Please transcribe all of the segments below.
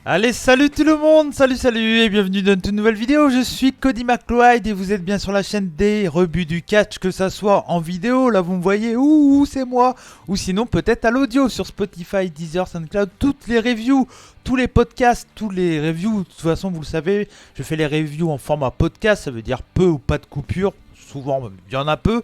Allez, salut tout le monde, salut et bienvenue dans une nouvelle vidéo. Je suis Cody McLeod et vous êtes bien sur la chaîne des rebuts du catch, que ça soit en vidéo, là vous me voyez, ouh c'est moi, ou sinon peut-être à l'audio sur Spotify, Deezer, SoundCloud, toutes les reviews, tous les podcasts, tous les reviews. De toute façon vous le savez, je fais les reviews en format podcast, ça veut dire peu ou pas de coupure. Souvent, il y en a peu.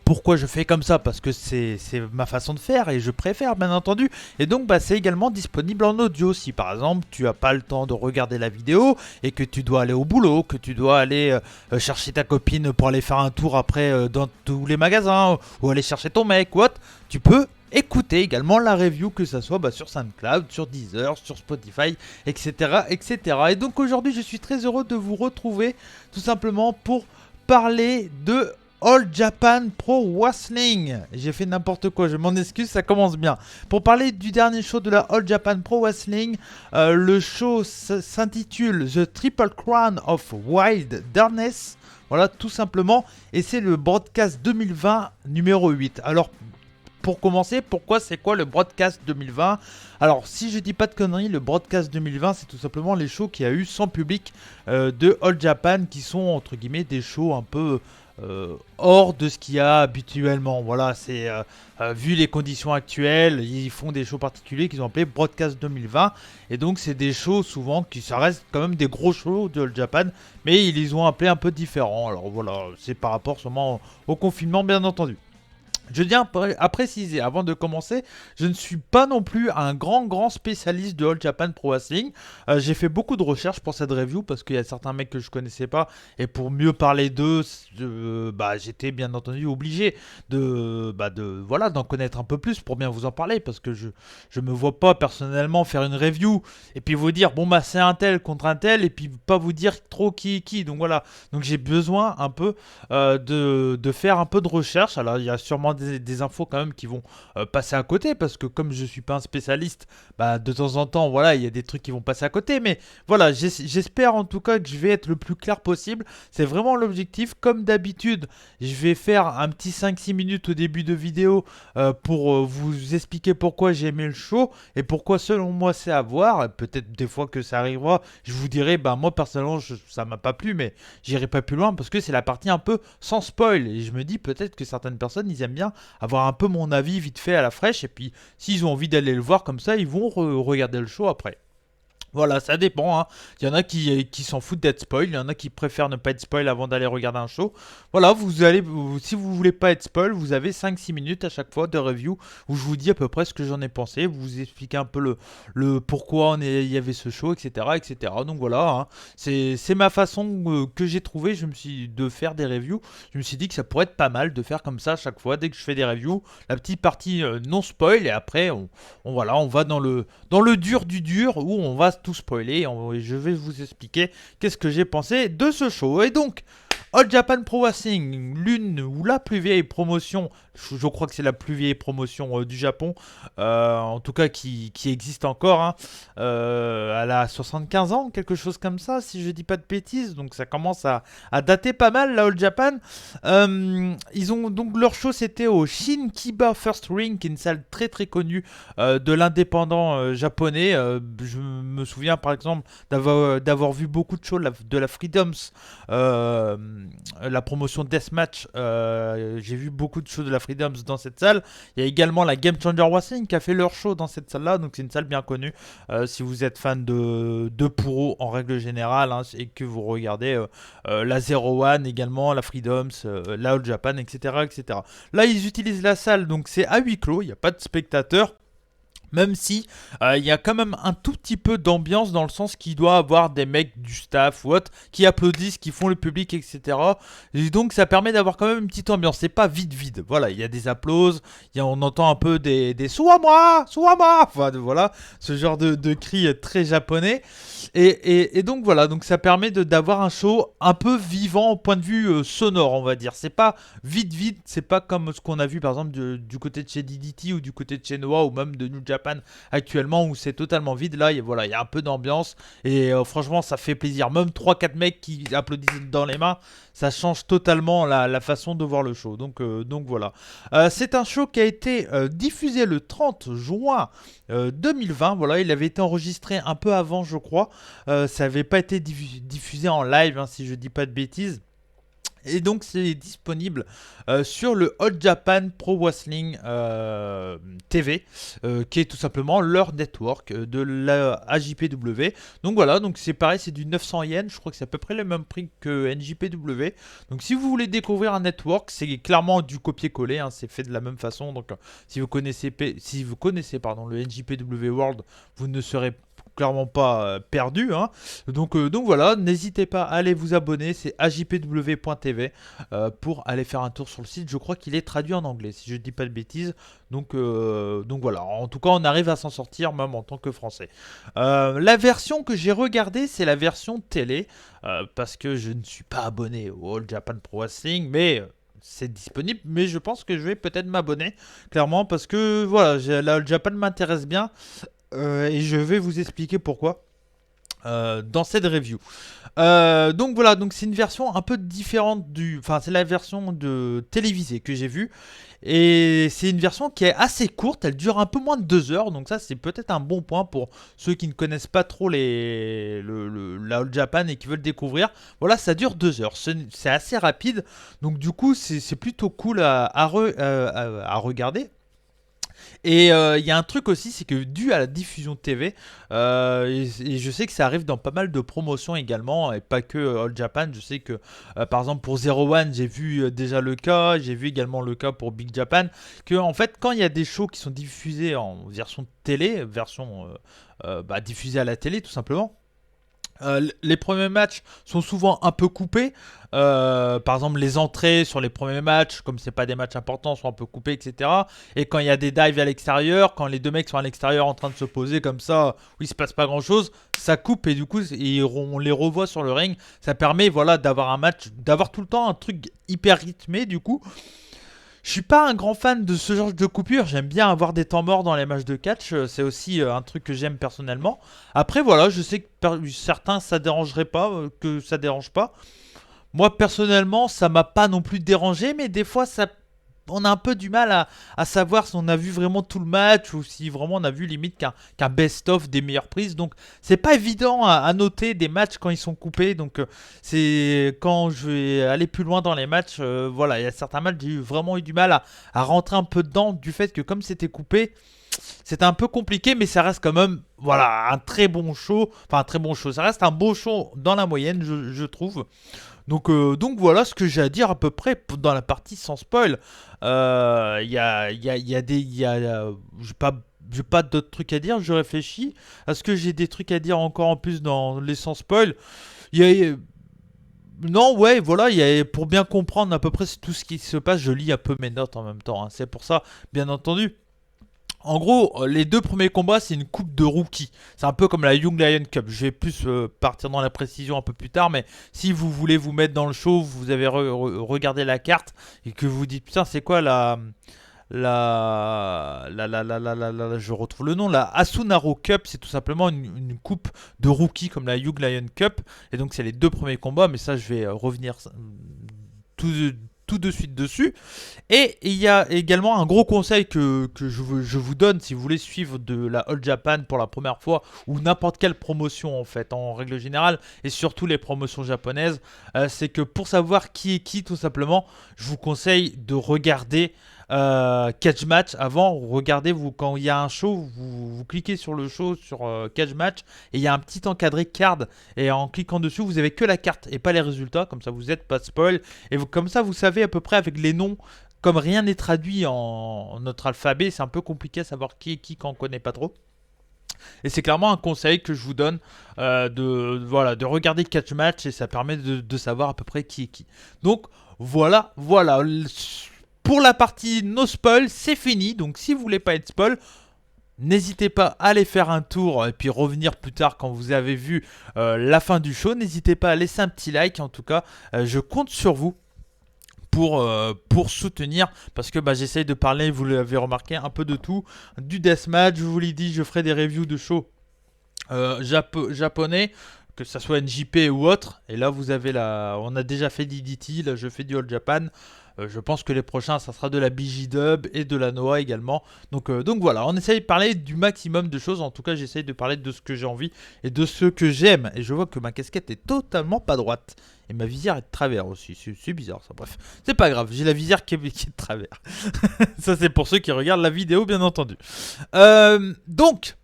Pourquoi je fais comme ça? Parce que c'est ma façon de faire et je préfère, bien entendu. Et donc, c'est également disponible en audio. Si par exemple, tu n'as pas le temps de regarder la vidéo et que tu dois aller au boulot, que tu dois aller chercher ta copine pour aller faire un tour après dans tous les magasins ou aller chercher ton mec ou autre, tu peux écouter également la review, que ça soit sur SoundCloud, sur Deezer, sur Spotify, etc. etc. Et donc aujourd'hui, je suis très heureux de vous retrouver tout simplement pour parler de All Japan Pro Wrestling. J'ai fait n'importe quoi, je m'en excuse, ça commence bien. Pour parler du dernier show de la All Japan Pro Wrestling, le show s'intitule The Triple Crown of Wild Darkness. Voilà, tout simplement. Et c'est le broadcast 2020 numéro 8. Alors, pour commencer, pourquoi c'est quoi le broadcast 2020? Alors, si je dis pas de conneries, le broadcast 2020, c'est tout simplement les shows qu'il y a eu sans public de All Japan, qui sont entre guillemets des shows un peu hors de ce qu'il y a habituellement. Voilà, c'est vu les conditions actuelles, ils font des shows particuliers qu'ils ont appelés broadcast 2020, et donc c'est des shows souvent qui ça reste quand même des gros shows de All Japan, mais ils les ont appelés un peu différents. Alors voilà, c'est par rapport seulement au confinement, bien entendu. Je tiens à préciser, avant de commencer, je ne suis pas non plus un grand spécialiste de All Japan Pro Wrestling. J'ai fait beaucoup de recherches pour cette review parce qu'il y a certains mecs que je connaissais pas, et pour mieux parler d'eux, j'étais bien entendu obligé voilà, d'en connaître un peu plus pour bien vous en parler, parce que je me vois pas personnellement faire une review et puis vous dire bon c'est un tel contre un tel et puis pas vous dire trop qui est qui. Donc voilà, donc j'ai besoin un peu de faire un peu de recherche. Alors il y a sûrement des infos quand même qui vont passer à côté, parce que comme je suis pas un spécialiste, de temps en temps voilà, il y a des trucs qui vont passer à côté, mais voilà, j'espère en tout cas que je vais être le plus clair possible. C'est vraiment l'objectif. Comme d'habitude, je vais faire un petit 5-6 minutes au début de vidéo pour vous expliquer pourquoi j'ai aimé le show et pourquoi selon moi c'est à voir. Peut-être des fois que ça arrivera, je vous dirai moi personnellement ça m'a pas plu, mais j'irai pas plus loin parce que c'est la partie un peu sans spoil, et je me dis peut-être que certaines personnes ils aiment bien avoir un peu mon avis vite fait à la fraîche, et puis s'ils ont envie d'aller le voir comme ça, ils vont regarder le show après. Voilà, ça dépend, hein. Il y en a qui s'en foutent d'être spoil, il y en a qui préfèrent ne pas être spoil avant d'aller regarder un show. Voilà, si vous voulez pas être spoil, vous avez 5-6 minutes à chaque fois de review où je vous dis à peu près ce que j'en ai pensé, vous expliquez un peu le pourquoi il y avait ce show, etc. etc. Donc voilà, hein. C'est ma façon que j'ai trouvé de faire des reviews. Je me suis dit que ça pourrait être pas mal de faire comme ça à chaque fois, dès que je fais des reviews, la petite partie non spoil, et après on va dans le dur du dur, où on va tout spoiler, et je vais vous expliquer qu'est-ce que j'ai pensé de ce show. Et donc, All Japan Pro Wrestling, l'une ou la plus vieille promotion, je crois que c'est la plus vieille promotion du Japon, en tout cas qui existe encore, hein. Elle a 75 ans, quelque chose comme ça, si je dis pas de bêtises, donc ça commence à dater pas mal, la All Japan. Ils ont donc leur show, c'était au Shinkiba First Ring, qui est une salle très connue de l'indépendant japonais. Je me souviens par exemple d'avoir vu beaucoup de shows de la Freedoms, euh, la promotion Deathmatch. J'ai vu beaucoup de shows de la Freedoms dans cette salle. Il y a également la Game Changer Wrestling qui a fait leur show dans cette salle-là, donc c'est une salle bien connue. Si vous êtes fan de Puro en règle générale, hein, et que vous regardez la Zero One également, la Freedoms, la All Japan, etc., etc. Là, ils utilisent la salle, donc c'est à huis clos, il n'y a pas de spectateurs. Même si il y a quand même un tout petit peu d'ambiance, dans le sens qu'il doit avoir des mecs du staff ou autre qui applaudissent, qui font le public, etc. Et donc ça permet d'avoir quand même une petite ambiance. C'est pas vide. Voilà, il y a des applauses, on entend un peu des Suwama, Suwama. Enfin voilà, ce genre de cris très japonais. Et donc voilà, donc ça permet d'avoir un show un peu vivant au point de vue sonore, on va dire. C'est pas vide, c'est pas comme ce qu'on a vu par exemple du côté de chez DDT ou du côté de chez Noah ou même de New Japan, Japan actuellement où c'est totalement vide. Là, voilà, il y a un peu d'ambiance et franchement, ça fait plaisir. Même 3-4 mecs qui applaudissent dans les mains, ça change totalement la façon de voir le show. Donc voilà. C'est un show qui a été diffusé le 30 juin 2020. Voilà, il avait été enregistré un peu avant, je crois. Ça n'avait pas été diffusé en live, hein, si je dis pas de bêtises. Et donc c'est disponible sur le All Japan Pro Wrestling TV, qui est tout simplement leur network de la AJPW. Donc voilà, donc c'est pareil, c'est du 900 yens, je crois que c'est à peu près le même prix que NJPW. Donc si vous voulez découvrir un network, c'est clairement du copier-coller, hein, c'est fait de la même façon. Donc si vous connaissez, le NJPW World, vous ne serez clairement pas perdu, hein. Donc voilà, n'hésitez pas à aller vous abonner, c'est ajpw.tv pour aller faire un tour sur le site. Je crois qu'il est traduit en anglais, si je ne dis pas de bêtises. Donc voilà, en tout cas on arrive à s'en sortir même en tant que français. La version que j'ai regardée, c'est la version télé, parce que je ne suis pas abonné au All Japan Pro Wrestling, mais c'est disponible, mais je pense que je vais peut-être m'abonner, clairement, parce que voilà, la All Japan m'intéresse bien. Et je vais vous expliquer pourquoi dans cette review. Donc voilà, donc c'est une version un peu différente enfin c'est la version de télévisée que j'ai vue. Et c'est une version qui est assez courte, elle dure un peu moins de 2 heures, donc ça c'est peut-être un bon point pour ceux qui ne connaissent pas trop la All Japan et qui veulent découvrir. Voilà, ça dure 2 heures, c'est assez rapide, donc du coup c'est plutôt cool à regarder. Et il y a un truc aussi, c'est que dû à la diffusion TV, et je sais que ça arrive dans pas mal de promotions également, et pas que All Japan. Je sais que par exemple pour Zero One, j'ai vu déjà le cas, j'ai vu également le cas pour Big Japan, que en fait quand il y a des shows qui sont diffusés en version télé, diffusée à la télé tout simplement. Les premiers matchs sont souvent un peu coupés. Par exemple, les entrées sur les premiers matchs, comme c'est pas des matchs importants, sont un peu coupées, etc. Et quand il y a des dives à l'extérieur, quand les deux mecs sont à l'extérieur en train de se poser comme ça, où il se passe pas grand chose, ça coupe et du coup on les revoit sur le ring. Ça permet voilà d'avoir un match, d'avoir tout le temps un truc hyper rythmé du coup. Je suis pas un grand fan de ce genre de coupure, j'aime bien avoir des temps morts dans les matchs de catch, c'est aussi un truc que j'aime personnellement. Après voilà, je sais que certains ça dérangerait pas, que ça dérange pas. Moi personnellement, ça m'a pas non plus dérangé, mais des fois on a un peu du mal à savoir si on a vu vraiment tout le match ou si vraiment on a vu limite qu'un best-of des meilleures prises. Donc c'est pas évident à noter des matchs quand ils sont coupés. Donc c'est quand je vais aller plus loin dans les matchs, voilà, il y a certains matchs j'ai vraiment eu du mal à rentrer un peu dedans du fait que comme c'était coupé, c'était un peu compliqué, mais ça reste quand même voilà un très bon show. Enfin un très bon show, ça reste un beau show dans la moyenne, je trouve. Donc voilà ce que j'ai à dire à peu près dans la partie sans spoil. J'ai pas d'autres trucs à dire, je réfléchis. Est-ce que j'ai des trucs à dire encore en plus dans les sans spoil? Il y a, non, ouais, voilà, pour bien comprendre à peu près tout ce qui se passe, je lis un peu mes notes en même temps, hein. C'est pour ça, bien entendu. En gros, les deux premiers combats, c'est une coupe de rookie. C'est un peu comme la Young Lion Cup. Je vais plus partir dans la précision un peu plus tard, mais si vous voulez vous mettre dans le show, vous avez regardé la carte et que vous dites putain, c'est quoi je retrouve le nom, la Asunaro Cup, c'est tout simplement une coupe de rookie comme la Young Lion Cup. Et donc, c'est les deux premiers combats, mais ça, je vais revenir tout de suite dessus. Et il y a également un gros conseil que je vous donne si vous voulez suivre de la All Japan pour la première fois ou n'importe quelle promotion en fait en règle générale et surtout les promotions japonaises, c'est que pour savoir qui est qui tout simplement, je vous conseille de regarder Catch Match avant. Regardez vous quand il y a un show, vous cliquez sur le show sur Catch Match et il y a un petit encadré card et en cliquant dessus vous avez que la carte et pas les résultats, comme ça vous êtes pas de spoil et comme ça vous savez à peu près avec les noms. Comme rien n'est traduit en notre alphabet, c'est un peu compliqué à savoir qui est qui quand on connaît pas trop. Et c'est clairement un conseil que je vous donne de regarder Catch Match et ça permet de savoir à peu près qui est qui. Donc voilà. Pour la partie no spoil, c'est fini. Donc si vous voulez pas être spoil, n'hésitez pas à aller faire un tour et puis revenir plus tard quand vous avez vu la fin du show. N'hésitez pas à laisser un petit like. En tout cas, je compte sur vous pour soutenir, parce que j'essaye de parler, vous l'avez remarqué, un peu de tout, du deathmatch. Je vous l'ai dit, je ferai des reviews de shows japonais, que ça soit NJP ou autre. Et là vous avez on a déjà fait DDT, là je fais du All Japan. Je pense que les prochains ça sera de la BJ Dub et de la Noah également. Donc voilà, on essaye de parler du maximum de choses. En tout cas j'essaye de parler de ce que j'ai envie et de ce que j'aime. Et je vois que ma casquette est totalement pas droite. Et ma visière est de travers aussi, c'est bizarre ça, bref. C'est pas grave, j'ai la visière qui est de travers. Ça c'est pour ceux qui regardent la vidéo bien entendu. Donc...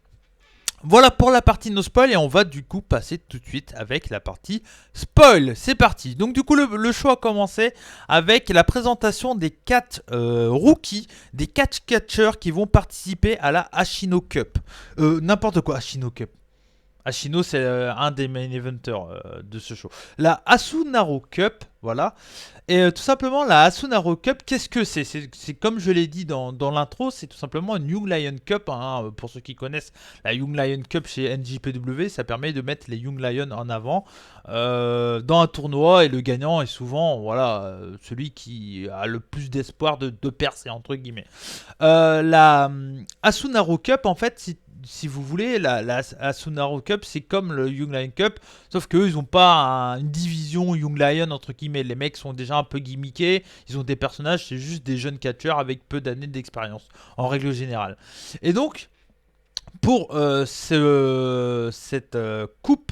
Voilà pour la partie no spoil et on va du coup passer tout de suite avec la partie spoil. C'est parti. Donc du coup le show a commencé avec la présentation des 4 rookies, des 4 catcheurs qui vont participer à la Ashino Cup. N'importe quoi, Ashino Cup. Ashino c'est un des main eventers de ce show. La Asunaro Cup, voilà. Et tout simplement la Asunaro Cup, qu'est-ce que c'est? C'est comme je l'ai dit dans l'intro, c'est tout simplement une Young Lion Cup. Hein, pour ceux qui connaissent la Young Lion Cup chez NJPW, ça permet de mettre les Young Lions en avant dans un tournoi. Et le gagnant est souvent celui qui a le plus d'espoir de percer, entre guillemets. La Asunaro Cup, en fait, si vous voulez, la Asunaro Cup, c'est comme le Young Lion Cup, sauf qu'eux, ils n'ont pas une division Young Lion, entre guillemets. Les mecs sont déjà un peu gimmickés, ils ont des personnages, c'est juste des jeunes catcheurs avec peu d'années d'expérience, en règle générale. Et donc, pour cette coupe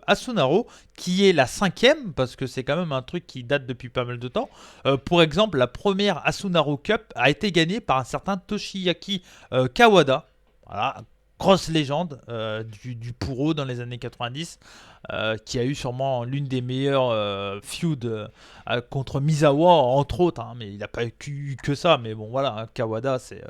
Asunaro, qui est la 5e, parce que c'est quand même un truc qui date depuis pas mal de temps. Pour exemple, la première Asunaro Cup a été gagnée par un certain Toshiaki Kawada. Voilà, grosse légende du Puro dans les années 90, qui a eu sûrement l'une des meilleures feuds contre Misawa, entre autres. Hein, mais il n'a pas eu que ça. Mais bon, voilà, hein, Kawada, c'est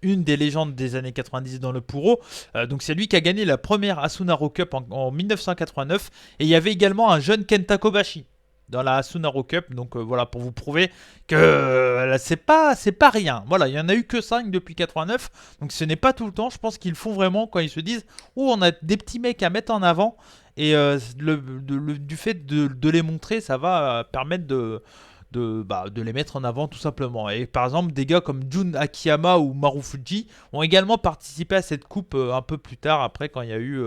une des légendes des années 90 dans le Puro. Donc c'est lui qui a gagné la première Asunaro Cup en 1989. Et il y avait également un jeune Kenta Kobashi dans la Asunaro Cup, donc voilà, pour vous prouver que c'est pas rien. Voilà, il y en a eu que 5 depuis 89, donc ce n'est pas tout le temps. Je pense qu'ils font vraiment quand ils se disent on a des petits mecs à mettre en avant, et du fait de les montrer, ça va permettre de les mettre en avant tout simplement. Et par exemple, des gars comme Jun Akiyama ou Marufuji ont également participé à cette coupe un peu plus tard, après, quand il y a eu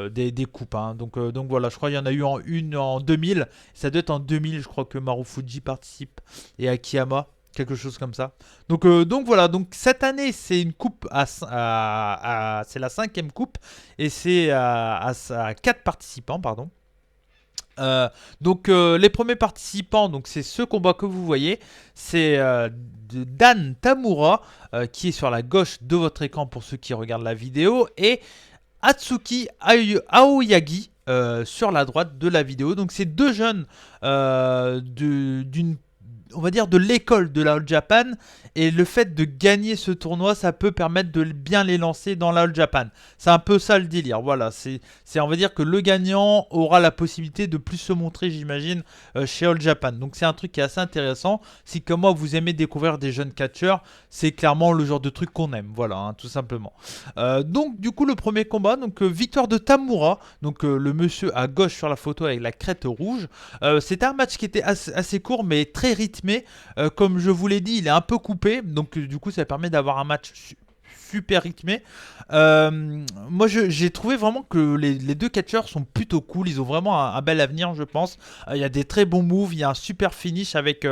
des coupes. Hein. Donc voilà, je crois qu'il y en a eu une en 2000. Ça doit être en 2000, je crois, que Marufuji participe, et Akiyama, quelque chose comme ça. Donc voilà, donc cette année c'est une coupe c'est la 5e coupe, et c'est à 4 participants, pardon. Donc les premiers participants, donc c'est ce combat que vous voyez, c'est Dan Tamura qui est sur la gauche de votre écran pour ceux qui regardent la vidéo, et Atsuki Aoyagi sur la droite de la vidéo. Donc c'est deux jeunes on va dire de l'école de la All Japan, et le fait de gagner ce tournoi, ça peut permettre de bien les lancer dans la All Japan. C'est un peu ça le délire. Voilà, on va dire que le gagnant aura la possibilité de plus se montrer, j'imagine, chez All Japan. Donc c'est un truc qui est assez intéressant. Si comme moi vous aimez découvrir des jeunes catcheurs, c'est clairement le genre de truc qu'on aime. Voilà, hein, tout simplement. Donc du coup le premier combat, donc victoire de Tamura, donc le monsieur à gauche sur la photo avec la crête rouge. C'était un match qui était assez court mais très rythmé. Comme je vous l'ai dit, il est un peu coupé, donc du coup ça permet d'avoir un match super rythmé. Moi j'ai trouvé vraiment que les deux catcheurs sont plutôt cool, ils ont vraiment un bel avenir, je pense. Il y a des très bons moves, il y a un super finish avec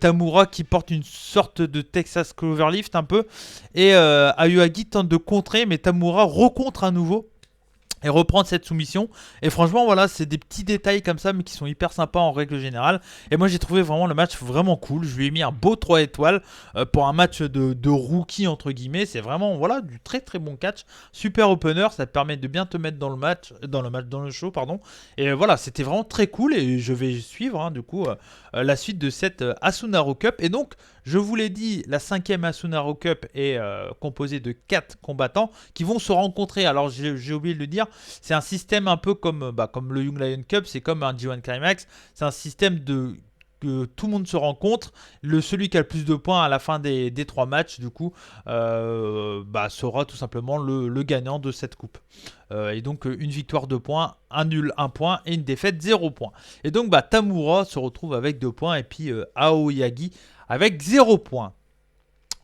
Tamura qui porte une sorte de Texas Cloverleaf un peu, et Aoyagi tente de contrer, mais Tamura recontre à nouveau et reprendre cette soumission. Et franchement voilà, c'est des petits détails comme ça mais qui sont hyper sympas en règle générale. Et moi j'ai trouvé vraiment le match vraiment cool. Je lui ai mis un beau 3 étoiles pour un match de rookie entre guillemets. C'est vraiment voilà du très très bon catch, super opener, ça te permet de bien te mettre dans le show pardon. Et voilà, c'était vraiment très cool, et je vais suivre hein, du coup la suite de cette Asunaro Cup. Et donc je vous l'ai dit, la 5e Asunaro Cup est composée de 4 combattants qui vont se rencontrer. Alors j'ai oublié de le dire, c'est un système un peu comme le Young Lion Cup, c'est comme un G1 Climax, c'est un système de que tout le monde se rencontre. Celui qui a le plus de points à la fin des 3 matchs, du coup, sera tout simplement le gagnant de cette coupe. Et donc une victoire 2 points, un nul 1 point et une défaite 0 points. Et donc Tamura se retrouve avec 2 points et puis Aoyagi avec 0 points.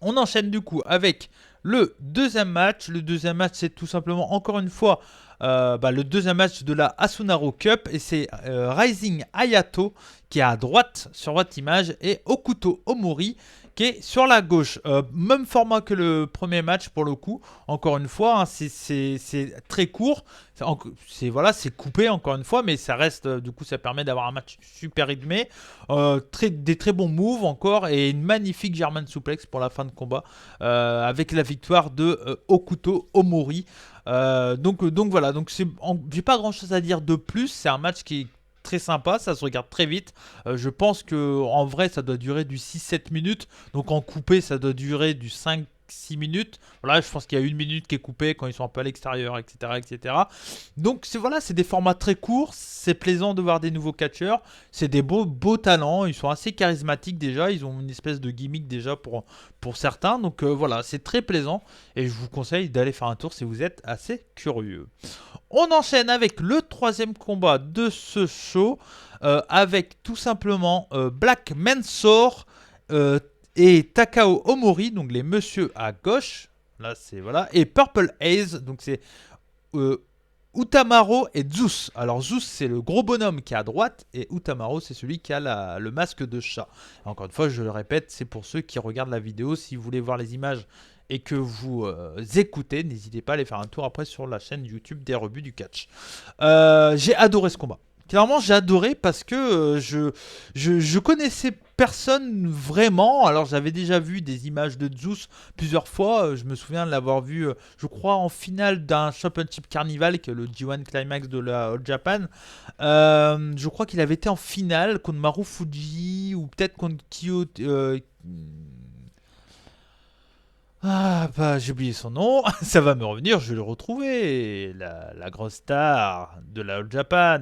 On enchaîne du coup avec le deuxième match. Le deuxième match, c'est tout simplement encore une fois le deuxième match de la Asunaro Cup. Et c'est Rising Hayato qui est à droite sur votre image et Okuto Omori qui est sur la gauche. Même format que le premier match pour le coup. Encore une fois, hein, c'est très court. C'est coupé encore une fois, mais ça reste, du coup, ça permet d'avoir un match super rythmé. Des très bons moves encore et une magnifique German suplex pour la fin de combat avec la victoire de Okuto Omori. Donc voilà, j'ai pas grand chose à dire de plus. C'est un match qui est très sympa, ça se regarde très vite. Je pense que en vrai ça doit durer du 6-7 minutes. Donc en coupé ça doit durer du 5-6 minutes. Voilà, je pense qu'il y a 1 minute qui est coupée quand ils sont un peu à l'extérieur, etc. Donc c'est des formats très courts. C'est plaisant de voir des nouveaux catcheurs. C'est des beaux talents. Ils sont assez charismatiques déjà. Ils ont une espèce de gimmick déjà pour certains. Donc voilà, c'est très plaisant. Et je vous conseille d'aller faire un tour si vous êtes assez curieux. On enchaîne avec le troisième combat de ce show avec tout simplement Black Mensor et Takao Omori, donc les messieurs à gauche. Là, c'est voilà. Et Purple Haze, donc c'est Utamaro et Zeus. Alors Zeus, c'est le gros bonhomme qui est à droite et Utamaro, c'est celui qui a le masque de chat. Encore une fois, je le répète, c'est pour ceux qui regardent la vidéo. Si vous voulez voir les images et que vous écoutez, n'hésitez pas à aller faire un tour après sur la chaîne YouTube des rebuts du catch. J'ai adoré ce combat. Clairement, j'ai adoré parce que je connaissais personne vraiment. Alors, j'avais déjà vu des images de Zeus plusieurs fois. Je me souviens de l'avoir vu, je crois, en finale d'un Championship Carnival, qui est le G1 Climax de la All Japan. Je crois qu'il avait été en finale contre Marufuji ou peut-être contre Kyo. J'ai oublié son nom, ça va me revenir, je vais le retrouver. La grosse star de la All Japan.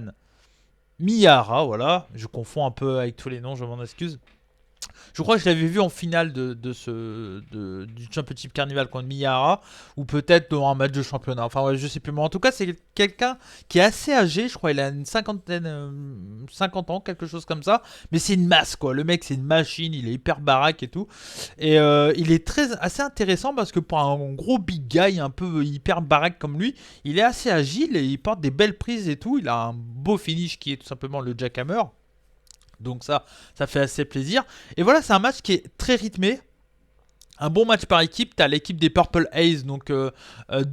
Miyahara, voilà. Je confonds un peu avec tous les noms, je m'en excuse. Je crois que je l'avais vu en finale du Championship Carnival contre Miyahara, ou peut-être dans un match de championnat. Enfin, ouais, je sais plus. Mais en tout cas, c'est quelqu'un qui est assez âgé. Je crois qu'il a une 50 ans, quelque chose comme ça. Mais c'est une masse, quoi. Le mec, c'est une machine. Il est hyper baraque et tout. Et il est assez intéressant parce que pour un gros big guy, un peu hyper baraque comme lui, il est assez agile et il porte des belles prises et tout. Il a un beau finish qui est tout simplement le jackhammer. Donc ça fait assez plaisir. Et voilà, c'est un match qui est très rythmé. Un bon match par équipe. Tu as l'équipe des Purple Haze, donc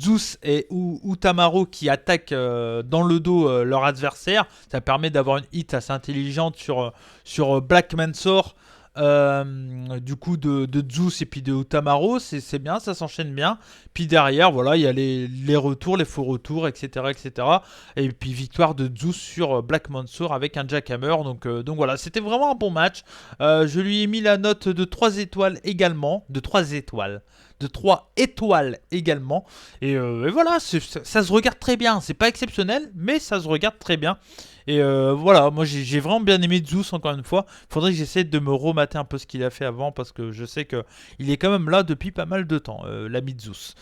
Zeus et Utamaro qui attaquent dans le dos leur adversaire. Ça permet d'avoir une hit assez intelligente sur Black Mensor. Du coup de Zeus et puis de Utamaro, c'est bien, ça s'enchaîne bien. Puis derrière, voilà, il y a les retours, les faux retours, etc. Et puis victoire de Zeus sur Black Mensor avec un jackhammer. Donc voilà, c'était vraiment un bon match. Je lui ai mis la note de 3 étoiles également. De 3 étoiles également. Et voilà, ça se regarde très bien. C'est pas exceptionnel, mais ça se regarde très bien. Et voilà, moi j'ai vraiment bien aimé Zeus encore une fois. Faudrait que j'essaie de me remater un peu ce qu'il a fait avant parce que je sais qu'il est quand même là depuis pas mal de temps, l'ami Zeus.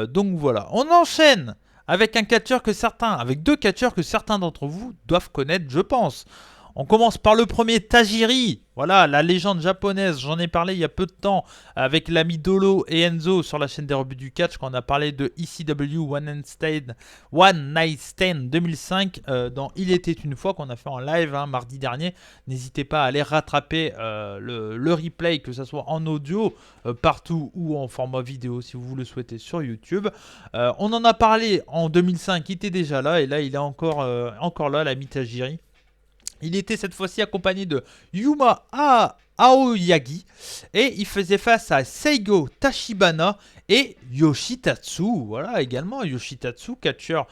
Donc voilà, on enchaîne avec avec 2 catcheurs que certains d'entre vous doivent connaître, je pense. On commence par le premier, Tajiri. Voilà, la légende japonaise. J'en ai parlé il y a peu de temps avec l'ami Dolo et Enzo sur la chaîne des rebuts du catch quand on a parlé de ECW One Night Stand 2005 dans Il était une fois qu'on a fait en live mardi dernier. N'hésitez pas à aller rattraper le replay, que ce soit en audio partout ou en format vidéo si vous le souhaitez sur YouTube. On en a parlé en 2005, il était déjà là et là il est encore là, l'ami Tajiri. Il était cette fois-ci accompagné de Yuma Aoyagi et il faisait face à Seigo Tachibana et Yoshitatsu. Voilà, également Yoshitatsu, catcheur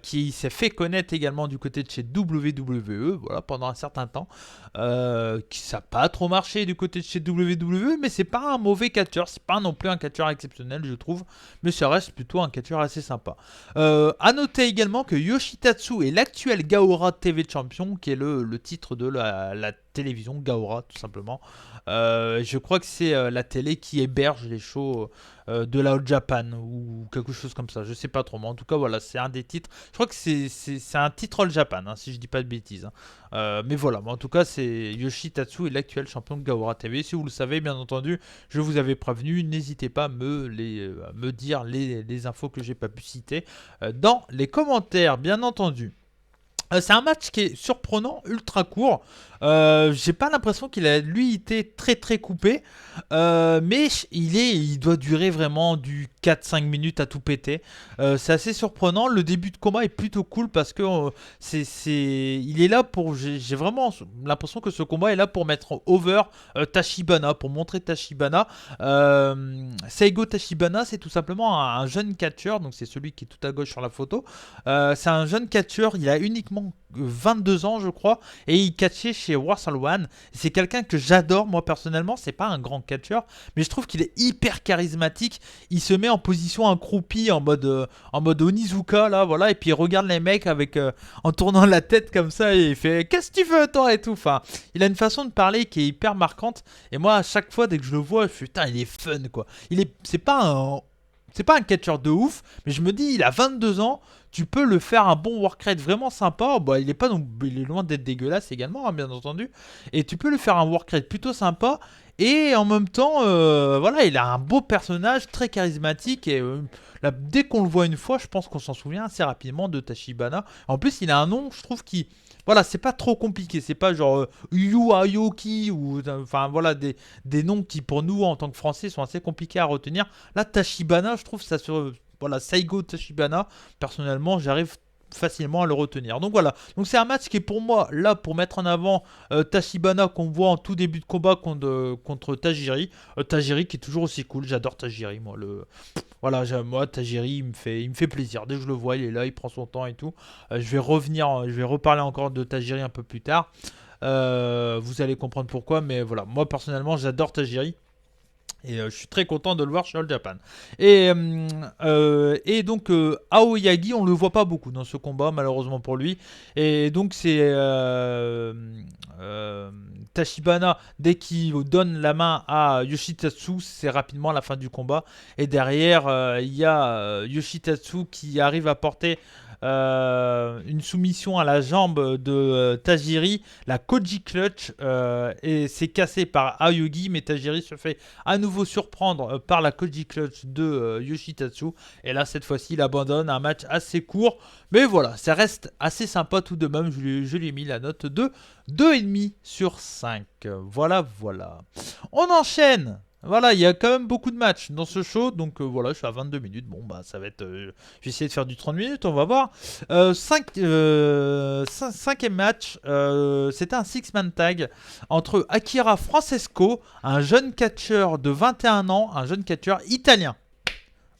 qui s'est fait connaître également du côté de chez WWE, voilà, pendant un certain temps. Ça n'a pas trop marché du côté de chez WWE, mais c'est pas un mauvais catcheur, c'est pas non plus un catcheur exceptionnel, je trouve, mais ça reste plutôt un catcheur assez sympa. À noter également que Yoshitatsu est l'actuel Gaora TV Champion, qui est le titre de la télévision, Gaora tout simplement. Je crois que c'est la télé qui héberge les shows de la All Japan ou quelque chose comme ça. Je sais pas trop, mais en tout cas voilà, c'est un des titres. Je crois que c'est un titre All Japan, hein, si je dis pas de bêtises. Hein. Mais voilà, mais en tout cas c'est Yoshitatsu est l'actuel champion de Gaora TV. Si vous le savez, bien entendu, je vous avais prévenu. N'hésitez pas à me dire les infos que j'ai pas pu citer dans les commentaires, bien entendu. C'est un match qui est surprenant, ultra court. J'ai pas l'impression qu'il a lui été très très coupé, mais il doit durer vraiment du 4-5 minutes à tout péter. C'est assez surprenant. Le début de combat est plutôt cool parce que il est là pour. J'ai vraiment l'impression que ce combat est là pour mettre over Tachibana, pour montrer Tachibana. Seigo Tachibana, c'est tout simplement un jeune catcheur, donc c'est celui qui est tout à gauche sur la photo. C'est un jeune catcheur, il a uniquement 22 ans je crois et il catchait chez Wrestle One. C'est quelqu'un que j'adore moi personnellement, c'est pas un grand catcheur mais je trouve qu'il est hyper charismatique. Il se met en position accroupie en mode Onizuka là voilà et puis il regarde les mecs avec en tournant la tête comme ça et il fait qu'est-ce que tu veux toi et tout. Enfin, il a une façon de parler qui est hyper marquante et moi à chaque fois dès que je le vois je fais putain il est fun quoi. C'est pas un catcheur de ouf, mais je me dis, il a 22 ans, tu peux le faire un bon work rate vraiment sympa. Bah, il est loin d'être dégueulasse également, hein, bien entendu. Et tu peux le faire un work rate plutôt sympa. Et en même temps, voilà, il a un beau personnage, très charismatique. Et là, dès qu'on le voit une fois, je pense qu'on s'en souvient assez rapidement de Tachibana. En plus, il a un nom, je trouve, qui... Voilà, c'est pas trop compliqué, c'est pas genre Yu Aoki ou enfin voilà des noms qui pour nous en tant que Français sont assez compliqués à retenir. Là, Tachibana, je trouve ça sur voilà Saigo Tachibana. Personnellement, j'arrive facilement à le retenir. Donc voilà, donc c'est un match qui est pour moi là pour mettre en avant Tachibana qu'on voit en tout début de combat contre Tajiri. Tajiri qui est toujours aussi cool, j'adore Tajiri moi voilà, moi Tajiri il me fait plaisir. Dès que je le vois, il est là, il prend son temps et tout. Je vais reparler encore de Tajiri un peu plus tard. Vous allez comprendre pourquoi, mais voilà, moi personnellement j'adore Tajiri. Et je suis très content de le voir chez All Japan. Et donc Aoyagi, on le voit pas beaucoup dans ce combat malheureusement pour lui. Et donc c'est Tachibana, dès qu'il donne la main à Yoshitatsu, c'est rapidement la fin du combat. Et derrière, il y a Yoshitatsu qui arrive à porter une soumission à la jambe de Tajiri, la Koji Clutch, et c'est cassé par Aoyagi, mais Tajiri se fait à nouveau surprendre par la Koji Clutch de Yoshitatsu. Et là, cette fois-ci, il abandonne un match assez court. Mais voilà, ça reste assez sympa tout de même. Je lui ai mis la note de 2,5 sur 5. Voilà, voilà. On enchaîne. Voilà, il y a quand même beaucoup de matchs dans ce show, donc voilà, je suis à 22 minutes. Bon, bah, ça va être. Je vais essayer de faire du 30 minutes, on va voir. Cinquième match, c'était un six-man tag entre Akira Francesco, un jeune catcheur de 21 ans, un jeune catcheur italien.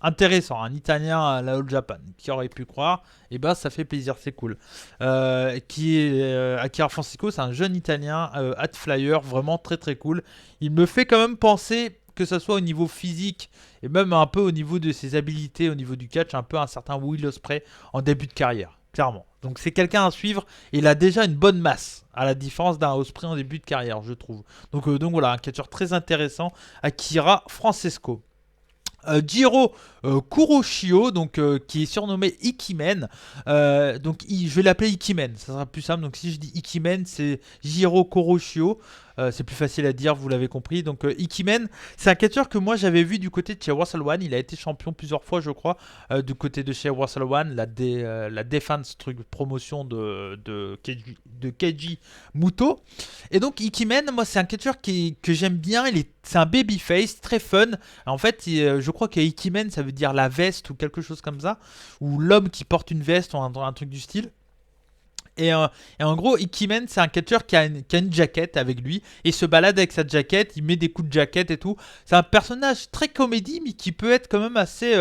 Intéressant, un italien à la All Japan, qui aurait pu croire, et bah ça fait plaisir, c'est cool. Akira Francesco, c'est un jeune italien, hat flyer, vraiment très très cool. Il me fait quand même penser, que ce soit au niveau physique, et même un peu au niveau de ses habilités, au niveau du catch, un peu un certain Will Ospreay en début de carrière, clairement. Donc c'est quelqu'un à suivre, et il a déjà une bonne masse, à la différence d'un Ospreay en début de carrière, je trouve. Donc voilà, un catcheur très intéressant, Akira Francesco. Jiro Kuroshio, donc, qui est surnommé Ikimen. Donc je vais l'appeler Ikimen, ça sera plus simple. Donc si je dis Ikimen, c'est Jiro Kuroshio. C'est plus facile à dire, vous l'avez compris. Donc Ikimen, c'est un catcheur que moi j'avais vu du côté de chez Wrestle One. Il a été champion plusieurs fois, je crois, du côté de chez Wrestle One, la Defense promotion de Keiji Muto. Et donc Ikimen, moi c'est un catcheur que j'aime bien. C'est un babyface, très fun. En fait, je crois que Ikimen, ça veut dire la veste ou quelque chose comme ça, ou l'homme qui porte une veste ou un truc du style. Et en gros, Ikimen, c'est un catcheur qui a une jaquette avec lui et se balade avec sa jaquette. Il met des coups de jaquette et tout. C'est un personnage très comédie, mais qui peut être quand même assez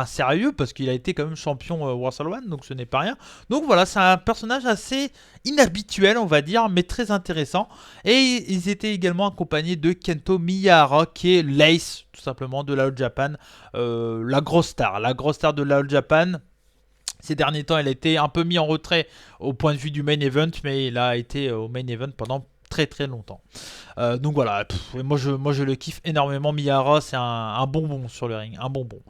sérieux parce qu'il a été quand même champion Wrestle One, donc ce n'est pas rien. Donc voilà, c'est un personnage assez inhabituel, on va dire, mais très intéressant. Et ils étaient également accompagnés de Kento Miyahara, qui est l'ace, tout simplement, de la All Japan, la grosse star de la All Japan. Ces derniers temps, il a été un peu mis en retrait au point de vue du main event, mais il a été au main event pendant très très longtemps. Donc voilà, moi je le kiffe énormément. Miyahara, c'est un bonbon sur le ring, un bonbon.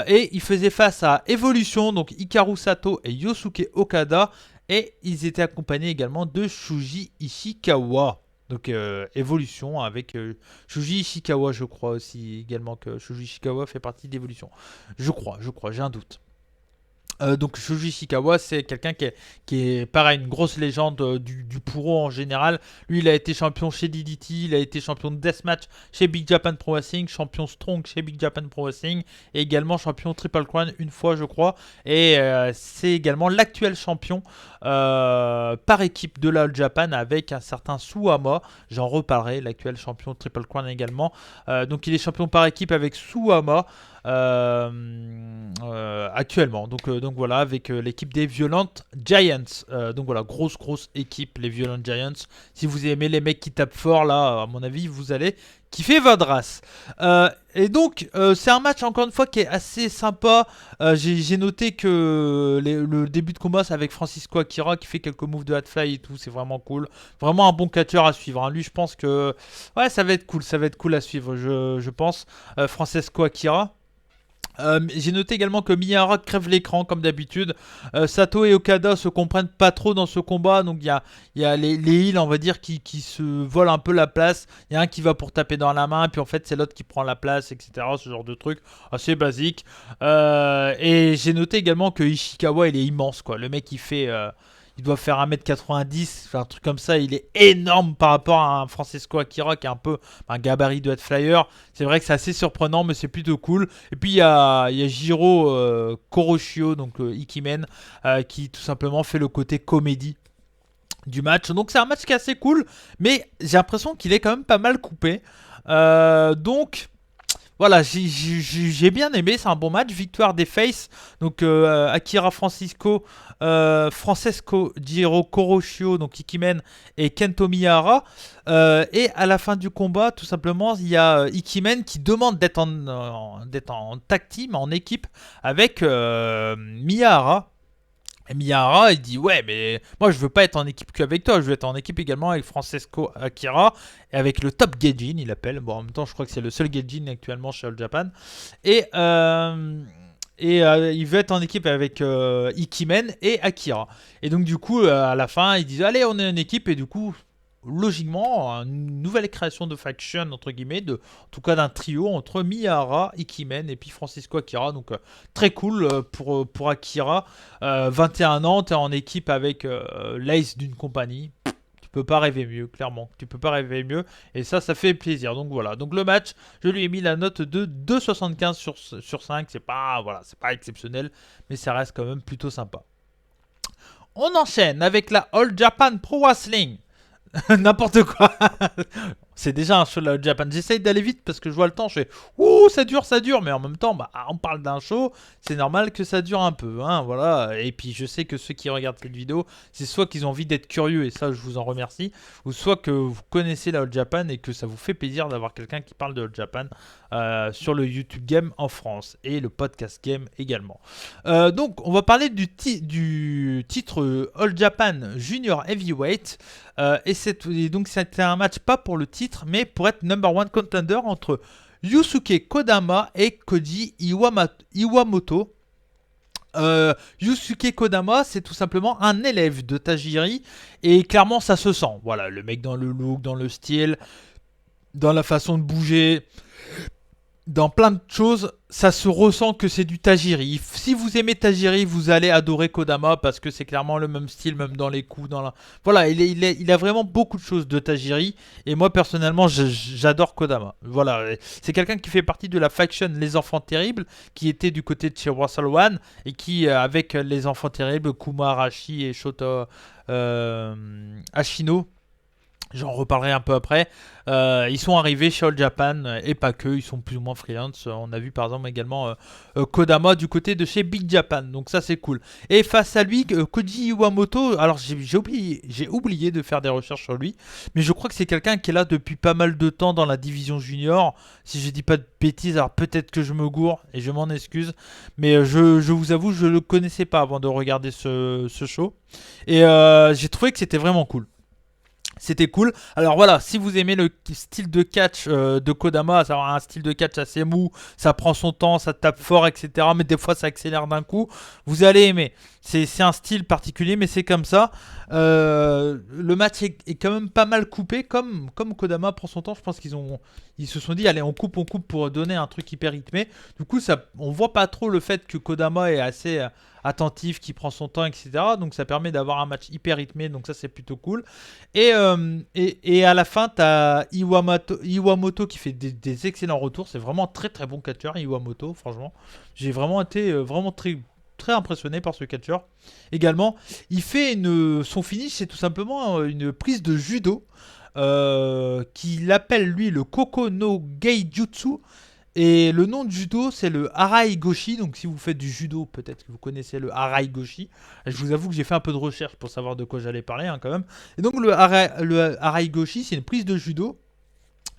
Et il faisait face à Evolution, donc Hikaru Sato et Yosuke Okada, et ils étaient accompagnés également de Shuji Ishikawa. Donc Evolution avec Shuji Ishikawa, je crois aussi également que Shuji Ishikawa fait partie d'Evolution. Je crois, j'ai un doute. Donc Shuji Ishikawa, c'est quelqu'un qui est pareil, une grosse légende du Puro en général. Lui, il a été champion chez DDT, il a été champion de Deathmatch chez Big Japan Pro Wrestling, champion Strong chez Big Japan Pro Wrestling, et également champion Triple Crown une fois, je crois. Et c'est également l'actuel champion par équipe de la All Japan avec un certain Suwama. J'en reparlerai, l'actuel champion Triple Crown également. Donc il est champion par équipe avec Suwama. Actuellement. Donc voilà, avec l'équipe des Violent Giants. Donc voilà, grosse équipe, les Violent Giants. Si vous aimez les mecs qui tapent fort, là, à mon avis, vous allez kiffer votre race. Et donc, c'est un match, encore une fois, qui est assez sympa. J'ai noté que le début de combat, c'est avec Francisco Akira qui fait quelques moves de hatfly et tout. C'est vraiment cool. Vraiment un bon catcheur à suivre. Hein. Lui, je pense que ouais, ça va être cool à suivre, je pense. Francisco Akira. J'ai noté également que Miyahara crève l'écran comme d'habitude. Sato et Okada se comprennent pas trop dans ce combat. Donc il y a les heals, on va dire, qui se volent un peu la place. Il y a un qui va pour taper dans la main, puis en fait c'est l'autre qui prend la place, etc. Ce genre de truc assez basique. Et j'ai noté également que Ishikawa, il est immense, quoi. Le mec, il doit faire 1m90, enfin, un truc comme ça. Il est énorme par rapport à un Francisco Akira qui est un peu un gabarit de head flyer. C'est vrai que c'est assez surprenant, mais c'est plutôt cool. Et puis il y a Jiro Koroshio, donc Ikimen, qui tout simplement fait le côté comédie du match. Donc c'est un match qui est assez cool, mais j'ai l'impression qu'il est quand même pas mal coupé. Donc voilà, j'ai bien aimé, c'est un bon match. Victoire des Face, donc Akira Francesco Jiro Koroshio, donc Ikimen et Kento Miyahara. Et à la fin du combat, tout simplement, il y a Ikimen qui demande d'être en tag team, en équipe avec Miyahara. Et Miyahara, il dit ouais, mais moi je veux pas être en équipe qu'avec toi, je veux être en équipe également avec Francesco Akira et avec le top Gaijin, il appelle. Bon, en même temps, je crois que c'est le seul Gaijin actuellement chez All Japan. Et il veut être en équipe avec Ikimen et Akira. Et donc du coup, à la fin, ils disent allez, on est en équipe. Et du coup, logiquement, une nouvelle création de faction, entre guillemets, en tout cas d'un trio entre Miyahara, Ikimen et puis Francisco Akira. Donc très cool pour Akira. 21 ans, tu es en équipe avec l'ace d'une compagnie. Tu peux pas rêver mieux, clairement. Tu peux pas rêver mieux. Et ça fait plaisir. Donc voilà. Donc le match, je lui ai mis la note de 2,75 sur 5. C'est pas exceptionnel, mais ça reste quand même plutôt sympa. On enchaîne avec la All Japan Pro Wrestling. N'importe quoi. C'est déjà un show de la All Japan. J'essaye d'aller vite parce que je vois le temps. Je fais ouh, ça dure. Mais en même temps, on parle d'un show. C'est normal que ça dure un peu. Hein, voilà. Et puis, je sais que ceux qui regardent cette vidéo, c'est soit qu'ils ont envie d'être curieux, et ça, je vous en remercie, ou soit que vous connaissez la All Japan et que ça vous fait plaisir d'avoir quelqu'un qui parle de All Japan sur le YouTube Game en France et le podcast Game également. Donc, on va parler du titre All Japan Junior Heavyweight. Et donc c'était un match pas pour le titre, mais pour être number one contender entre Yusuke Kodama et Koji Iwamoto. Yusuke Kodama, c'est tout simplement un élève de Tajiri, et clairement ça se sent. Voilà, le mec dans le look, dans le style, dans la façon de bouger, dans plein de choses, ça se ressent que c'est du Tajiri. Si vous aimez Tajiri, vous allez adorer Kodama parce que c'est clairement le même style, même dans les coups. Voilà, il a vraiment beaucoup de choses de Tajiri. Et moi, personnellement, j'adore Kodama. Voilà, c'est quelqu'un qui fait partie de la faction Les Enfants Terribles, qui était du côté de chez Russell One, et qui, avec Les Enfants Terribles, Kuma Arashi et Shota Ashino, J'en reparlerai un peu après. Ils sont arrivés chez All Japan et pas que, ils sont plus ou moins freelance. On a vu par exemple également Kodama du côté de chez Big Japan, donc ça c'est cool. Et face à lui, Koji Iwamoto, alors j'ai oublié de faire des recherches sur lui, mais je crois que c'est quelqu'un qui est là depuis pas mal de temps dans la division junior. Si je dis pas de bêtises, alors peut-être que je me gourre et je m'en excuse, mais je vous avoue, je le connaissais pas avant de regarder ce show. Et j'ai trouvé que c'était vraiment cool. C'était cool. Alors voilà, si vous aimez le style de catch de Kodama, à savoir un style de catch assez mou, ça prend son temps, ça tape fort, etc. Mais des fois ça accélère d'un coup, vous allez aimer. C'est un style particulier, mais c'est comme ça. Le match est quand même pas mal coupé, comme Kodama prend son temps. Je pense ils se sont dit, allez, on coupe pour donner un truc hyper rythmé. Du coup, on voit pas trop le fait que Kodama est assez attentif, qui prend son temps, etc. Donc ça permet d'avoir un match hyper rythmé, donc ça c'est plutôt cool. Et à la fin, tu as Iwamoto qui fait des excellents retours. C'est vraiment un très très bon catcheur, Iwamoto, franchement. J'ai vraiment été vraiment très, très impressionné par ce catcheur. Également, il fait son finish, c'est tout simplement une prise de judo qu'il appelle lui le Koko no Geijutsu. Et le nom de judo, c'est le Harai Goshi. Donc, si vous faites du judo, peut-être que vous connaissez le Harai Goshi. Je vous avoue que j'ai fait un peu de recherche pour savoir de quoi j'allais parler, hein, quand même. Et donc, le Harai Goshi, c'est une prise de judo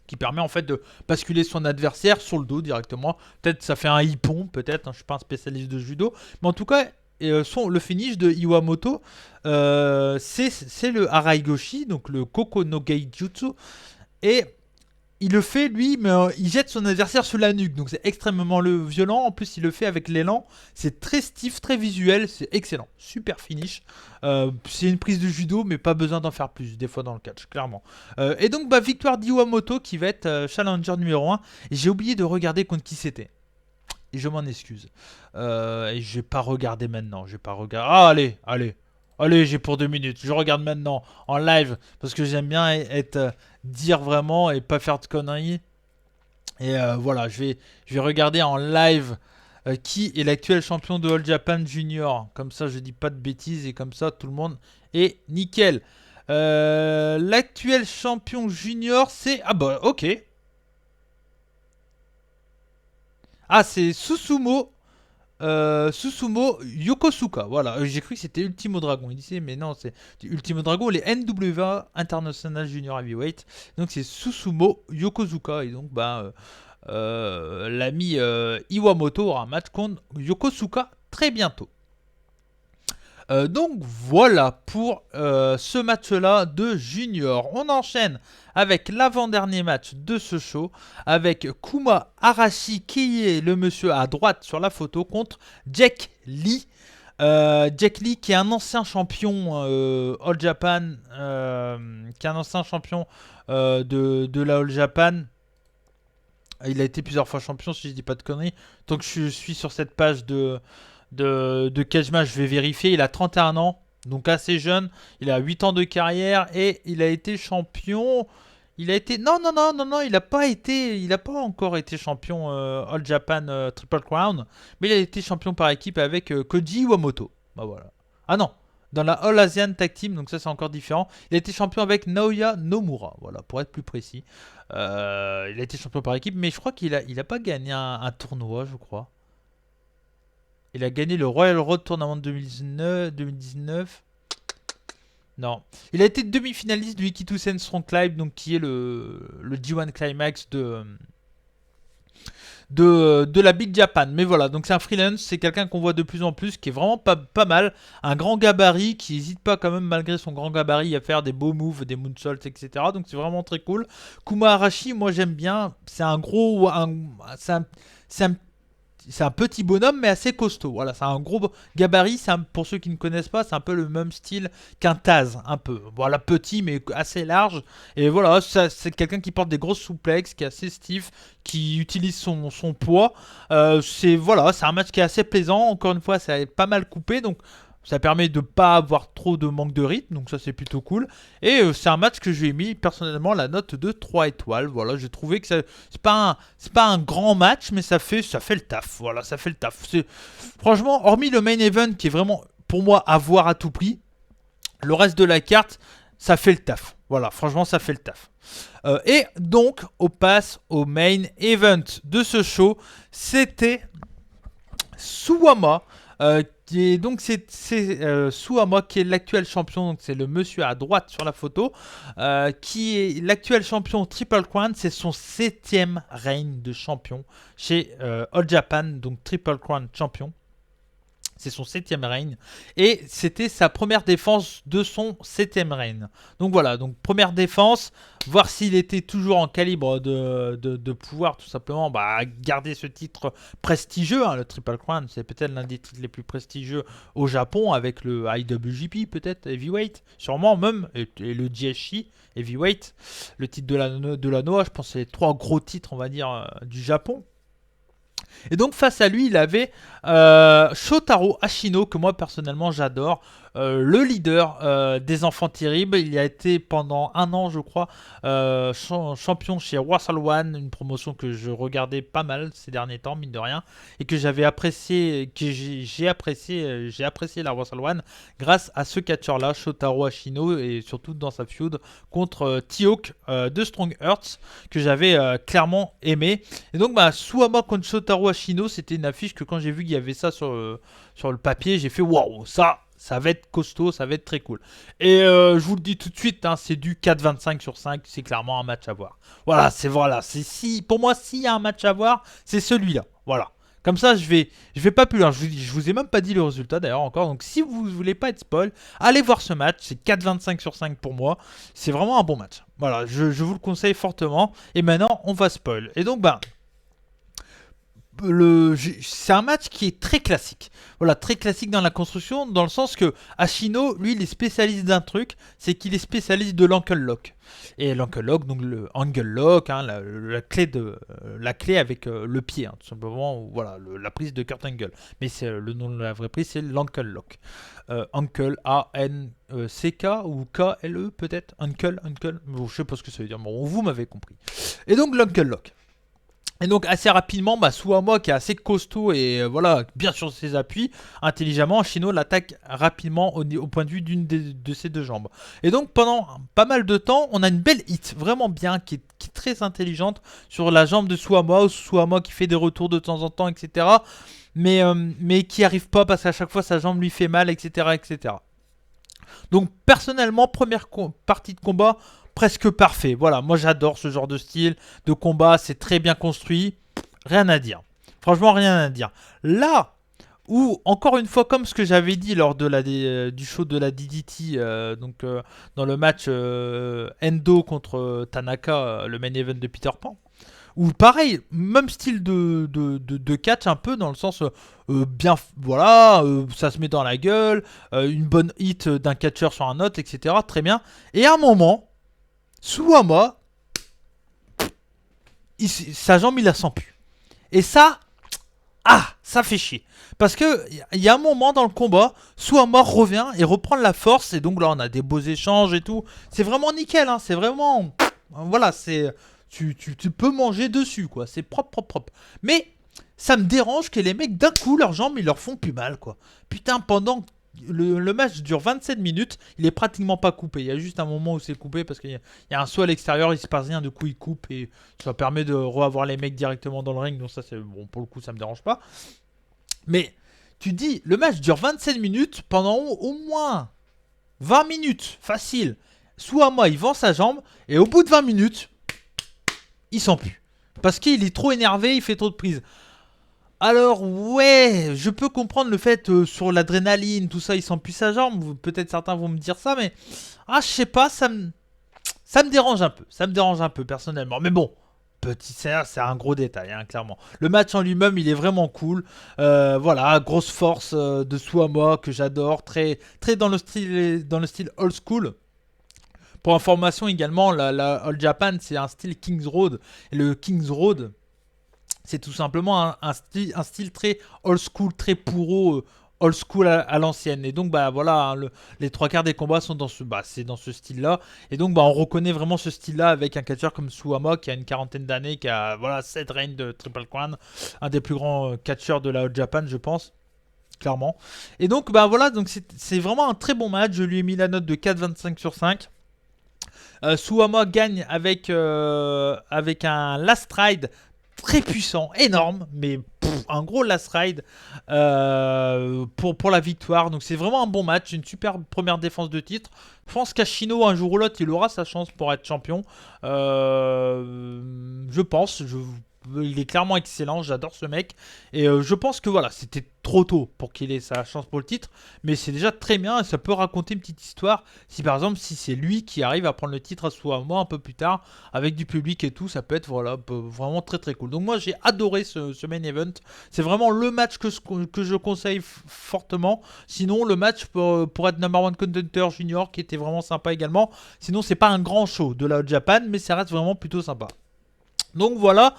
qui permet en fait de basculer son adversaire sur le dos directement. Peut-être ça fait un hippon, peut-être. Hein, je ne suis pas un spécialiste de judo. Mais en tout cas, le finish de Iwamoto, c'est le Harai Goshi, donc le Koko no Geijutsu. Et il le fait lui, mais il jette son adversaire sur la nuque, donc c'est extrêmement violent. En plus, il le fait avec l'élan, c'est très stiff, très visuel, c'est excellent, super finish. C'est une prise de judo, mais pas besoin d'en faire plus, des fois dans le catch, clairement. Et donc, victoire d'Iwamoto qui va être challenger numéro 1. Et j'ai oublié de regarder contre qui c'était. Et je m'en excuse. Et je vais pas regarder maintenant, je vais pas regarder. Ah, allez, j'ai pour 2 minutes. Je regarde maintenant en live parce que j'aime bien dire vraiment et pas faire de conneries. Et voilà, je vais regarder en live qui est l'actuel champion de All Japan Junior. Comme ça, je dis pas de bêtises et comme ça, tout le monde est nickel. L'actuel champion junior, c'est... Ah bah, ok. Ah, c'est Susumu Yokosuka, voilà. J'ai cru que c'était Ultimo Dragon. Il disait, mais non, c'est Ultimo Dragon, les NWA International Junior Heavyweight. Donc c'est Susumu Yokosuka. Et donc, l'ami Iwamoto aura un match contre Yokosuka très bientôt. Donc voilà pour ce match-là de Junior. On enchaîne avec l'avant-dernier match de ce show avec Kuma Arashi qui est le monsieur à droite sur la photo contre Jack Lee. Jack Lee qui est un ancien champion All Japan, qui est un ancien champion de la All Japan. Il a été plusieurs fois champion si je dis pas de conneries. Donc je suis sur cette page de Kajima, je vais vérifier. Il a 31 ans, donc assez jeune. Il a 8 ans de carrière et il a été champion. Il a été... Non, il n'a pas encore été champion All Japan Triple Crown. Mais il a été champion par équipe avec Koji Iwamoto. Bah voilà. Ah non, dans la All Asian Tag Team, donc ça c'est encore différent. Il a été champion avec Naoya Nomura, voilà, pour être plus précis. Il a été champion par équipe, mais je crois qu'il a pas gagné un tournoi, je crois. Il a gagné le Royal Road Tournament 2019. Non. Il a été demi-finaliste du Ikitusen Strong Climb, donc qui est le G1 Climax de la Big Japan. Mais voilà, donc c'est un freelance, c'est quelqu'un qu'on voit de plus en plus, qui est vraiment pas mal. Un grand gabarit, qui n'hésite pas quand même, malgré son grand gabarit, à faire des beaux moves, des moonsaults, etc. Donc c'est vraiment très cool. Kuma Arashi, moi j'aime bien. C'est un gros... c'est un petit bonhomme mais assez costaud. Voilà, c'est un gros gabarit. Pour ceux qui ne connaissent pas, c'est un peu le même style qu'un Taz, un peu. Voilà, petit mais assez large. Et voilà, c'est quelqu'un qui porte des grosses souplexes, qui est assez stiff, qui utilise son poids. C'est un match qui est assez plaisant. Encore une fois, ça est pas mal coupé, donc ça permet de pas avoir trop de manque de rythme, donc ça c'est plutôt cool. Et c'est un match que je lui ai mis personnellement la note de 3 étoiles. Voilà, j'ai trouvé que c'est pas un grand match, mais ça fait le taf. Voilà, ça fait le taf. Franchement, hormis le main event qui est vraiment pour moi à voir à tout prix, le reste de la carte, ça fait le taf. Voilà, franchement, ça fait le taf. Et donc, on passe au main event de ce show. C'était Suwama. Donc c'est Suwama qui est l'actuel champion, donc c'est le monsieur à droite sur la photo, qui est l'actuel champion Triple Crown. C'est son 7e règne de champion chez All Japan, donc Triple Crown champion. C'est son 7e règne. Et c'était sa première défense de son 7e règne. Donc voilà, donc première défense. Voir s'il était toujours en calibre de pouvoir tout simplement garder ce titre prestigieux. Hein, le Triple Crown, c'est peut-être l'un des titres les plus prestigieux au Japon. Avec le IWGP peut-être, Heavyweight. Sûrement même. Et le GSC, Heavyweight. Le titre de la Noah, je pense que c'est les 3 gros titres, on va dire, du Japon. Et donc face à lui, il avait Shotaro Ashino, que moi personnellement j'adore, le leader des Enfants Terribles. Il a été pendant 1 an, je crois, champion chez Wrestle One, une promotion que je regardais pas mal ces derniers temps, mine de rien, et que j'avais apprécié, que j'ai apprécié la Wrestle One grâce à ce catcheur-là, Shotaro Ashino, et surtout dans sa feud contre T-Hawk de Strong Hearts, que j'avais clairement aimé. Et donc Suwama contre Shotaro Ashino, c'était une affiche que quand j'ai vu qu'il y avait ça sur le papier, j'ai fait waouh, ça va être costaud, ça va être très cool. Et je vous le dis tout de suite, hein, c'est du 4,25 sur 5, c'est clairement un match à voir. Voilà, pour moi, s'il y a un match à voir, c'est celui-là. Voilà. Comme ça, je vais pas plus loin. Je vous ai même pas dit le résultat d'ailleurs encore. Donc si vous voulez pas être spoil, allez voir ce match. C'est 4,25 sur 5 pour moi. C'est vraiment un bon match. Voilà, je vous le conseille fortement. Et maintenant, on va spoil. Et donc, c'est un match qui est très classique. Voilà, très classique dans la construction, dans le sens que Ashino, lui, il est spécialiste d'un truc, c'est qu'il est spécialiste de l'Ankle Lock. Et l'Ankle Lock, donc le Angle Lock, hein, la clé avec le pied, hein, tout simplement, voilà, la prise de Kurt Angle. Mais le nom de la vraie prise, c'est l'Ankle Lock. Ankle, A-N-C-K ou K-L-E peut-être. Ankle, bon, je sais pas ce que ça veut dire, bon, vous m'avez compris. Et donc l'Ankle Lock. Et donc assez rapidement, Suwama qui est assez costaud et voilà, bien sur ses appuis, intelligemment, Ashino l'attaque rapidement au point de vue d'une de ses 2 jambes. Et donc pendant pas mal de temps, on a une belle hit, vraiment bien, qui est très intelligente sur la jambe de Suwama qui fait des retours de temps en temps, etc. Mais qui arrive pas parce qu'à chaque fois sa jambe lui fait mal, etc. etc. Donc personnellement, première partie de combat, presque parfait. Voilà, moi j'adore ce genre de style de combat, c'est très bien construit, rien à dire. Franchement, rien à dire. Là où, encore une fois, comme ce que j'avais dit lors de du show de la DDT, dans le match Endo contre Tanaka, le main event de Peter Pan, ou pareil, même style de catch un peu, dans le sens bien, voilà, ça se met dans la gueule, une bonne hit d'un catcheur sur un autre, etc. Très bien. Et à un moment, Suwama, sa jambe, il la sent plus. Et ça, ça fait chier. Parce que il y a un moment dans le combat, Suwama revient et reprend la force. Et donc là, on a des beaux échanges et tout. C'est vraiment nickel, hein. C'est vraiment, voilà, c'est, tu peux manger dessus, quoi. C'est propre. Mais ça me dérange que les mecs, d'un coup, leurs jambes, ils leur font plus mal, quoi. Putain, pendant le match dure 27 minutes, il est pratiquement pas coupé. Il y a juste un moment où c'est coupé parce qu'il y a un saut à l'extérieur, il se passe rien, du coup il coupe et ça permet de revoir les mecs directement dans le ring. Donc ça, c'est bon, pour le coup, ça me dérange pas. Mais tu dis, le match dure 27 minutes, pendant au moins 20 minutes, facile. Suwama, il vend sa jambe et au bout de 20 minutes, il sent plus. Parce qu'il est trop énervé, il fait trop de prises. Alors ouais, je peux comprendre le fait sur l'adrénaline, tout ça, il sent plus sa jambe. Peut-être certains vont me dire ça, mais je sais pas, ça me dérange un peu. Ça me dérange un peu personnellement. Mais bon, c'est un gros détail, hein, clairement. Le match en lui-même, il est vraiment cool. Voilà, grosse force de Suwama que j'adore, très dans le style old school. Pour information également, la All Japan, c'est un style Kings Road. Et le Kings Road, c'est tout simplement un style très old school, très pourreau, old school à l'ancienne. Et donc voilà, hein, les 3 quarts des combats sont dans ce style-là. Et donc on reconnaît vraiment ce style-là avec un catcheur comme Suwama qui a une 40aine d'années, qui a 7 règnes de Triple Crown, un des plus grands catcheurs de la All Japan, je pense. Clairement. Et donc voilà, donc c'est vraiment un très bon match. Je lui ai mis la note de 4,25 sur 5. Suwama gagne avec un last ride très puissant, énorme, mais un gros last ride pour la victoire. Donc c'est vraiment un bon match, une super première défense de titre. Je pense qu'Ashino, un jour ou l'autre, il aura sa chance pour être champion. Je pense, il est clairement excellent, j'adore ce mec. Et je pense que voilà, c'était trop tôt pour qu'il ait sa chance pour le titre. Mais c'est déjà très bien et ça peut raconter une petite histoire. Si par exemple, si c'est lui qui arrive à prendre le titre à Suwama un peu plus tard, avec du public et tout, ça peut être voilà, vraiment très très cool. Donc moi j'ai adoré ce main event. C'est vraiment le match que je conseille fortement. Sinon, le match pour être number one contender junior qui était vraiment sympa également. Sinon, c'est pas un grand show de la All Japan, mais ça reste vraiment plutôt sympa. Donc voilà,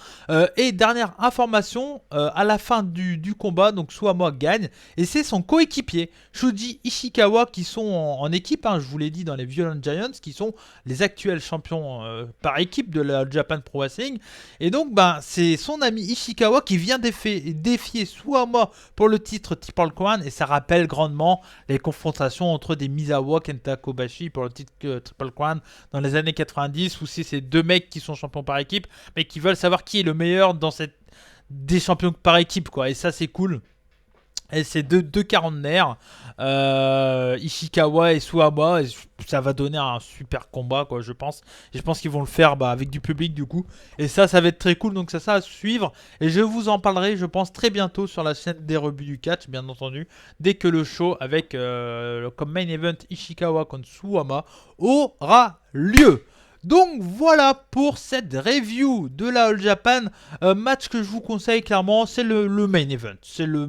et dernière information, à la fin du combat, donc Suwama gagne, et c'est son coéquipier, Shuji Ishikawa, qui sont en équipe, hein, je vous l'ai dit dans les Violent Giants, qui sont les actuels champions par équipe de la Japan Pro Wrestling, et donc ben, c'est son ami Ishikawa qui vient défier Suwama pour le titre Triple Crown, et ça rappelle grandement les confrontations entre des Misawa, Kenta Kobashi pour le titre Triple Crown dans les années 90, où c'est ces deux mecs qui sont champions par équipe, mais qui veulent savoir qui est le meilleur dans des champions par équipe, quoi. Et ça, c'est cool. Et c'est deux quarantenaires, Ishikawa et Suwama, et ça va donner un super combat, quoi, je pense. Et je pense qu'ils vont le faire avec du public, du coup. Et ça va être très cool, donc ça à suivre. Et je vous en parlerai, je pense, très bientôt sur la chaîne des rebuts du catch, bien entendu, dès que le show avec comme main event Ishikawa contre Suwama aura lieu. Donc voilà pour cette review de la All Japan. Match que je vous conseille clairement, c'est le main event.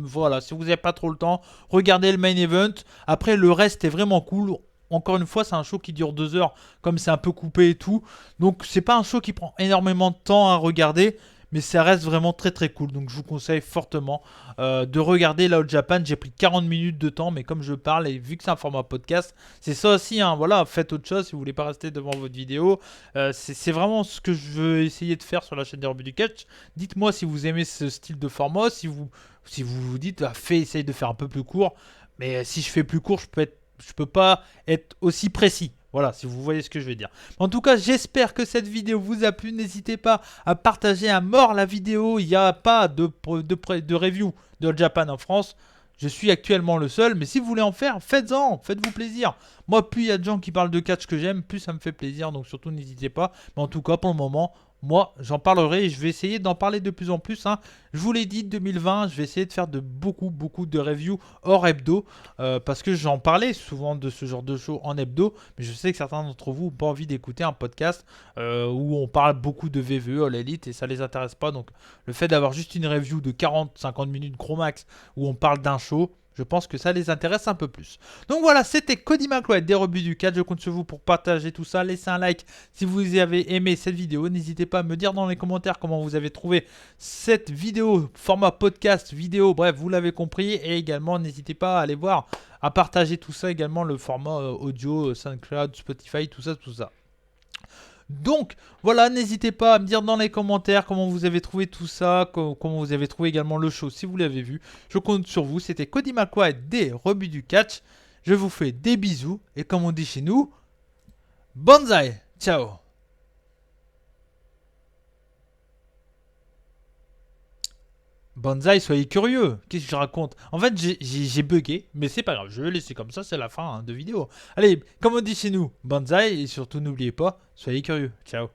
Voilà, si vous n'avez pas trop le temps, regardez le main event. Après, le reste est vraiment cool. Encore une fois, c'est un show qui dure 2 heures, comme c'est un peu coupé et tout. Donc c'est pas un show qui prend énormément de temps à regarder, mais ça reste vraiment très très cool. Donc je vous conseille fortement de regarder la All Japan. J'ai pris 40 minutes de temps, mais comme je parle et vu que c'est un format podcast, c'est ça aussi, hein, voilà, faites autre chose si vous voulez pas rester devant votre vidéo. C'est vraiment ce que je veux essayer de faire sur la chaîne des rebuts du catch. Dites-moi si vous aimez ce style de format, si vous vous dites, essaye de faire un peu plus court. Mais si je fais plus court, je peux pas être aussi précis. Voilà, si vous voyez ce que je veux dire. En tout cas, j'espère que cette vidéo vous a plu. N'hésitez pas à partager à mort la vidéo. Il n'y a pas de review de All Japan en France. Je suis actuellement le seul. Mais si vous voulez en faire, faites-en. Faites-vous plaisir. Moi, plus il y a de gens qui parlent de catch que j'aime, plus ça me fait plaisir. Donc surtout, n'hésitez pas. Mais en tout cas, pour le moment, moi, j'en parlerai et je vais essayer d'en parler de plus en plus. Hein. Je vous l'ai dit, 2020, je vais essayer de faire beaucoup de reviews hors hebdo. Parce que j'en parlais souvent de ce genre de show en hebdo. Mais je sais que certains d'entre vous n'ont pas envie d'écouter un podcast où on parle beaucoup de VVE, All Elite, et ça les intéresse pas. Donc le fait d'avoir juste une review de 40-50 minutes gros max où on parle d'un show, je pense que ça les intéresse un peu plus. Donc voilà, c'était Cody McLeod des rebuts du catch. Je compte sur vous pour partager tout ça. Laissez un like si vous avez aimé cette vidéo. N'hésitez pas à me dire dans les commentaires comment vous avez trouvé cette vidéo, format podcast, vidéo, bref, vous l'avez compris. Et également, n'hésitez pas à aller voir, à partager tout ça également, le format audio, SoundCloud, Spotify, tout ça, tout ça. Donc voilà, n'hésitez pas à me dire dans les commentaires comment vous avez trouvé tout ça, comment vous avez trouvé également le show si vous l'avez vu. Je compte sur vous, c'était Cody McLeod des rebuts du catch. Je vous fais des bisous et comme on dit chez nous, bonsaï, ciao. Bonsaï, soyez curieux. Qu'est-ce que je raconte? En fait, j'ai bugué, mais c'est pas grave. Je vais laisser comme ça, c'est la fin de vidéo. Allez, comme on dit chez nous, bonsaï, et surtout n'oubliez pas, soyez curieux. Ciao.